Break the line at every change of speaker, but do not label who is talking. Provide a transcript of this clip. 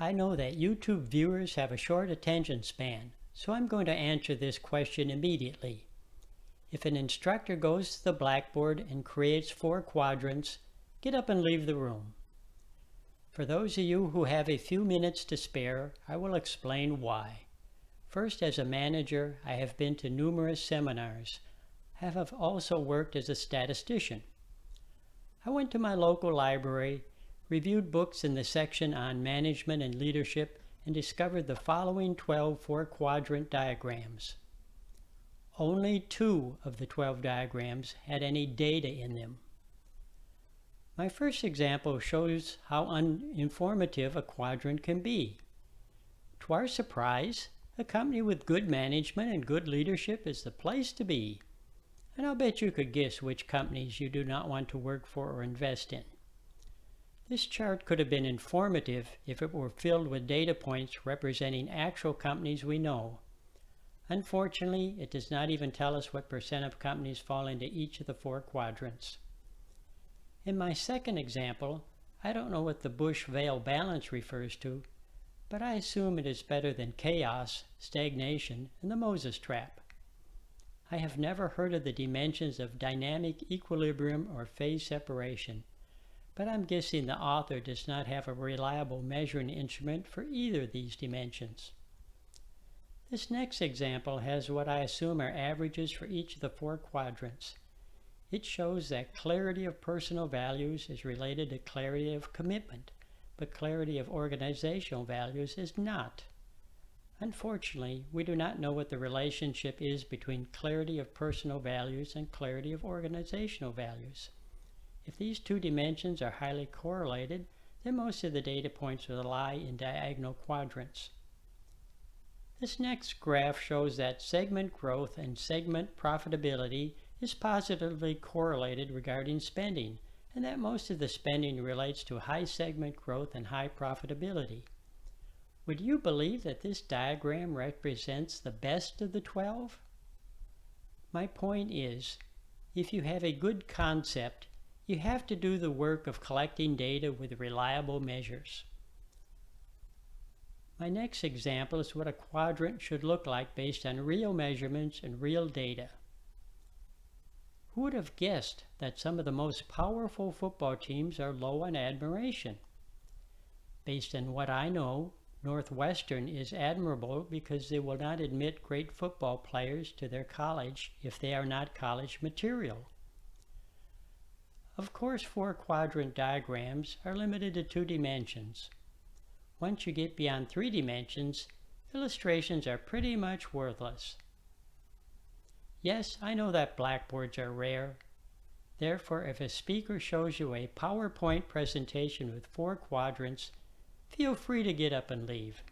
I know that YouTube viewers have a short attention span, so I'm going to answer this question immediately. If an instructor goes to the blackboard and creates 4 quadrants, get up and leave the room. For those of you who have a few minutes to spare, I will explain why. First, as a manager, I have been to numerous seminars. I have also worked as a statistician. I went to my local library, reviewed books in the section on management and leadership, and discovered the following 12 4-quadrant diagrams. Only 2 of the 12 diagrams had any data in them. My first example shows how uninformative a quadrant can be. To our surprise, a company with good management and good leadership is the place to be. And I'll bet you could guess which companies you do not want to work for or invest in. This chart could have been informative if it were filled with data points representing actual companies we know. Unfortunately, it does not even tell us what % of companies fall into each of the 4 quadrants. In my second example, I don't know what the Bush-Vail balance refers to, but I assume it is better than chaos, stagnation, and the Moses trap. I have never heard of the dimensions of dynamic equilibrium or phase separation, but I'm guessing the author does not have a reliable measuring instrument for either of these dimensions. This next example has what I assume are averages for each of the 4 quadrants. It shows that clarity of personal values is related to clarity of commitment, but clarity of organizational values is not. Unfortunately, we do not know what the relationship is between clarity of personal values and clarity of organizational values. If these 2 dimensions are highly correlated, then most of the data points will lie in diagonal quadrants. This next graph shows that segment growth and segment profitability is positively correlated regarding spending, and that most of the spending relates to high segment growth and high profitability. Would you believe that this diagram represents the best of the 12? My point is, if you have a good concept, you have to do the work of collecting data with reliable measures. My next example is what a quadrant should look like based on real measurements and real data. Who would have guessed that some of the most powerful football teams are low on admiration? Based on what I know, Northwestern is admirable because they will not admit great football players to their college if they are not college material. Of course, 4-quadrant diagrams are limited to 2 dimensions. Once you get beyond 3 dimensions, illustrations are pretty much worthless. Yes, I know that blackboards are rare. Therefore, if a speaker shows you a PowerPoint presentation with 4 quadrants, feel free to get up and leave.